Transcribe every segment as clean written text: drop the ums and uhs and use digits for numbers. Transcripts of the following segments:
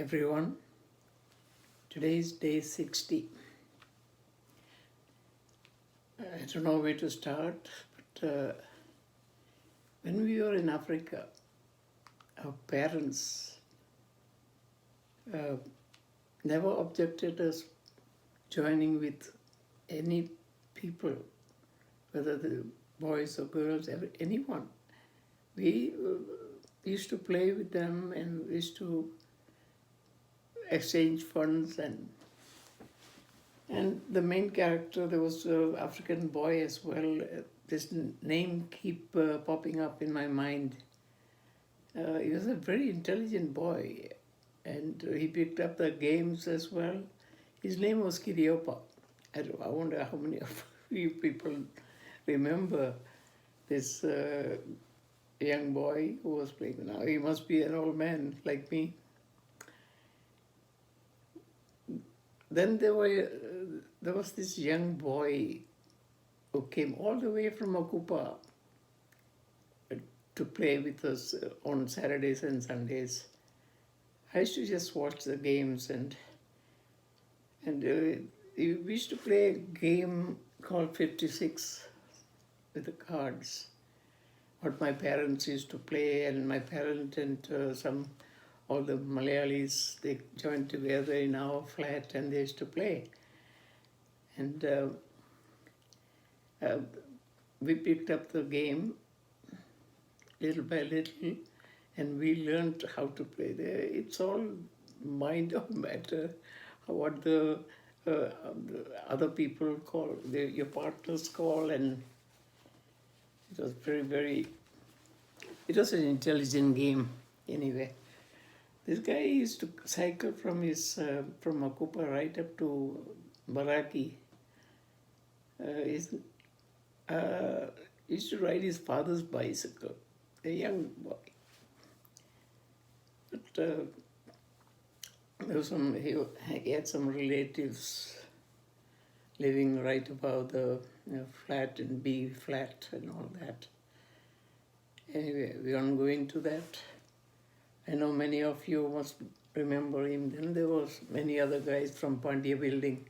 everyone. Today is day 60. I don't know where to start, but when we were in Africa, our parents uh, never objected us joining with any people, whether the boys or girls, anyone. We used to play with them and we used to exchange funds and the main character, there was an African boy as well. This name keep popping up in my mind. He was a very intelligent boy, and he picked up the games as well. His name was Kiriopa. I wonder how many of you people remember this young boy who was playing. Now he must be an old man like me. Then there was this young boy who came all the way from Okupa to play with us on Saturdays and Sundays. I used to just watch the games and we used to play a game called 56 with the cards. What my parents used to play, and my parents and all the Malayalis, they joined together in our flat and they used to play. And we picked up the game little by little, and we learned how to play there. It's all mind of matter, what the other people call, your partners call, and it was it was an intelligent game anyway. This guy used to cycle from Akupa right up to Baraki. He used to ride his father's bicycle, a young boy. But he had some relatives living right above the flat and B flat and all that. Anyway, we aren't going to that. I know many of you must remember him. Then there was many other guys from Pandya building.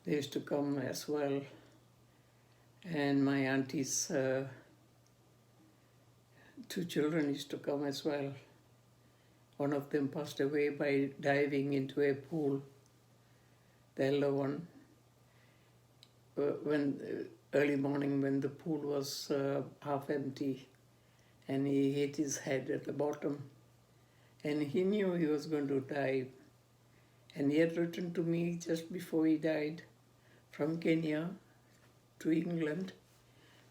They used to come as well. And my auntie's 2 children used to come as well. One of them passed away by diving into a pool, the elder one. Early morning when the pool was half empty, and he hit his head at the bottom. And he knew he was going to die. And he had written to me just before he died from Kenya to England,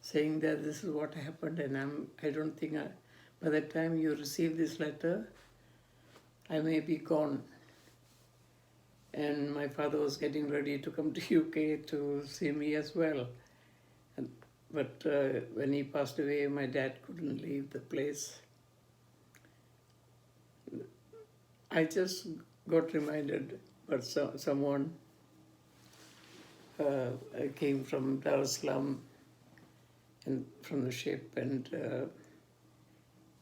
saying that this is what happened, and I don't think by the time you receive this letter, I may be gone. And my father was getting ready to come to UK to see me as well. But when he passed away, my dad couldn't leave the place. I just got reminded, but someone came from Dar es Salaam and from the ship, and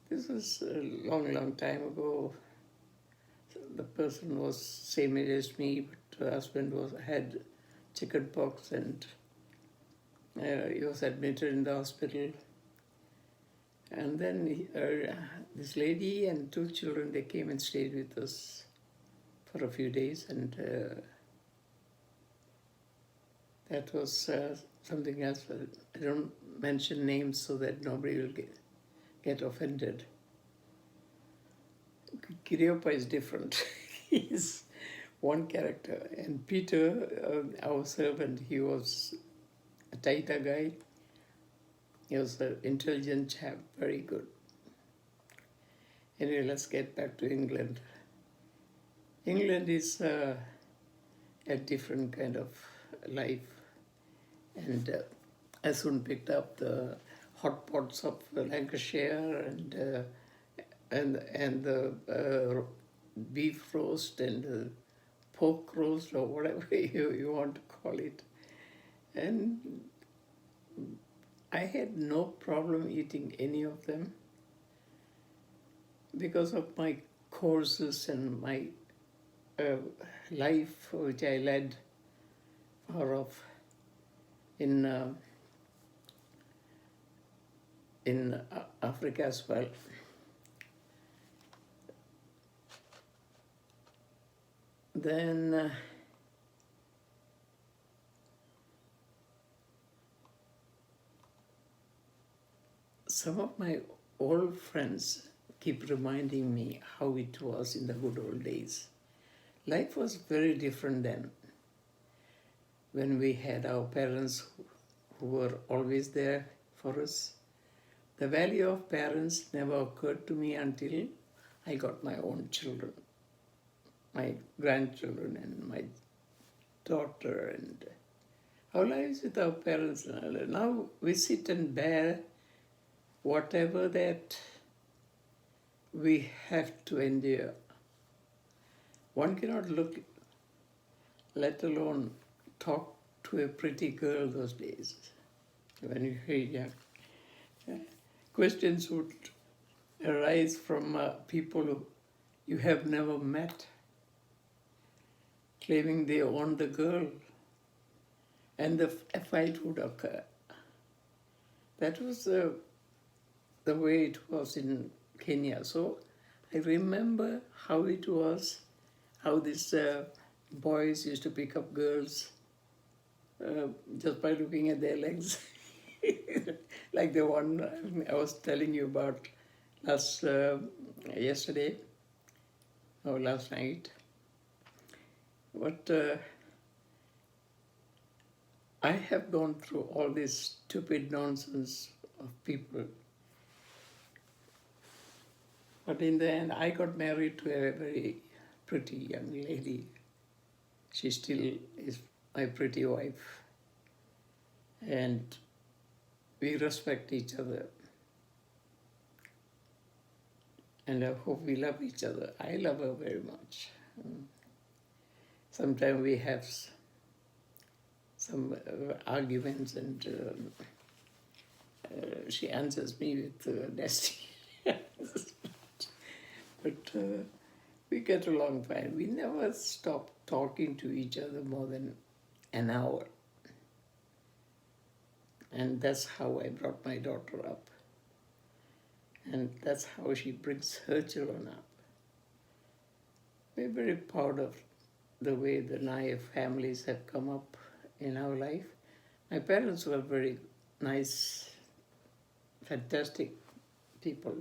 this was a long time ago. The person was same age as me, but the husband had chicken pox, and he was admitted in the hospital. And then this lady and 2 children, they came and stayed with us for a few days, and that was something else. I don't mention names so that nobody will get offended. Kiriopa is different. He's one character. And Peter, our servant, he was a Taita guy. He was an intelligent chap, very good. Anyway, let's get back to England. England is a different kind of life. And I soon picked up the hot pots of Lancashire and the beef roast and the pork roast, or whatever you want to call it. And I had no problem eating any of them because of my courses and my uh, life which I led far off in Africa as well. Then some of my old friends keep reminding me how it was in the good old days. Life was very different then, when we had our parents who were always there for us. The value of parents never occurred to me until I got my own children, my grandchildren and my daughter, and our lives with our parents. Now we sit and bear whatever that we have to endure. One cannot look, let alone talk to a pretty girl those days. When you were young, questions would arise from people who you have never met, claiming they own the girl, and a fight would occur. That was the way it was in Kenya. So I remember how it was, how these boys used to pick up girls just by looking at their legs. Like the one I was telling you about yesterday or last night. But I have gone through all this stupid nonsense of people. But in the end, I got married to a very pretty young lady. She still is my pretty wife. And we respect each other. And I hope we love each other. I love her very much. Sometimes we have some arguments, and she answers me with nasty answers. But we get along fine. We never stop talking to each other more than an hour. And that's how I brought my daughter up. And that's how she brings her children up. We're very proud of the way the Nair families have come up in our life. My parents were very nice, fantastic people.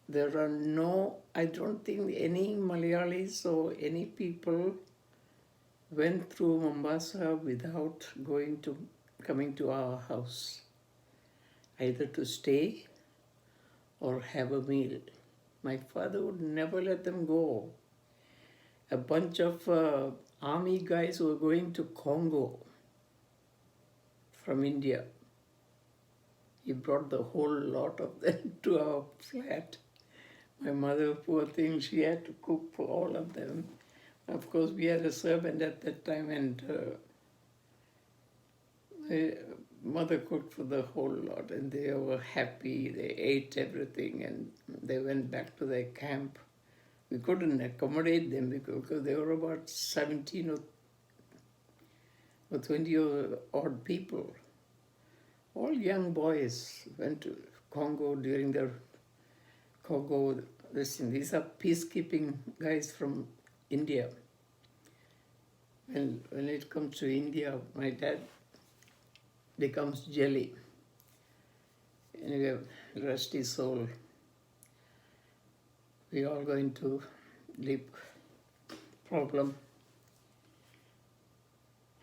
There are no, I don't think any Malayalis or any people went through Mombasa without coming to our house, either to stay or have a meal. My father would never let them go. A bunch of army guys were going to Congo from India. He brought the whole lot of them to our flat. My mother, poor thing, she had to cook for all of them. Of course, we had a servant at that time, and my mother cooked for the whole lot, and they were happy. They ate everything, and they went back to their camp. We couldn't accommodate them because they were about 17 or 20 odd people. All young boys went to Congo during the Congo. These are peacekeeping guys from India. And when it comes to India, my dad becomes jelly. Anyway, rest his soul. We all go into deep problem.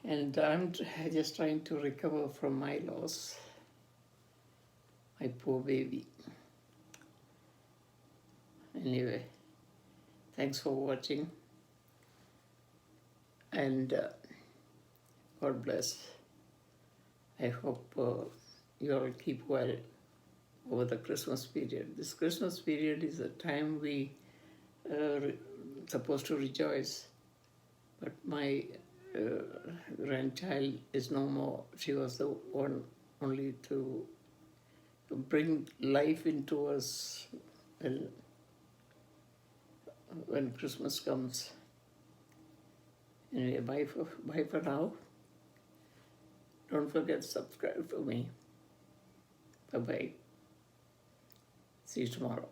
And I'm just trying to recover from my loss. My poor baby. Anyway, thanks for watching. And God bless. I hope you all keep well over the Christmas period. This Christmas period is a time we supposed to rejoice. But my grandchild is no more. She was the one only to bring life into us. Well, when Christmas comes. Anyway, bye for now. Don't forget to subscribe for me. Bye-bye. See you tomorrow.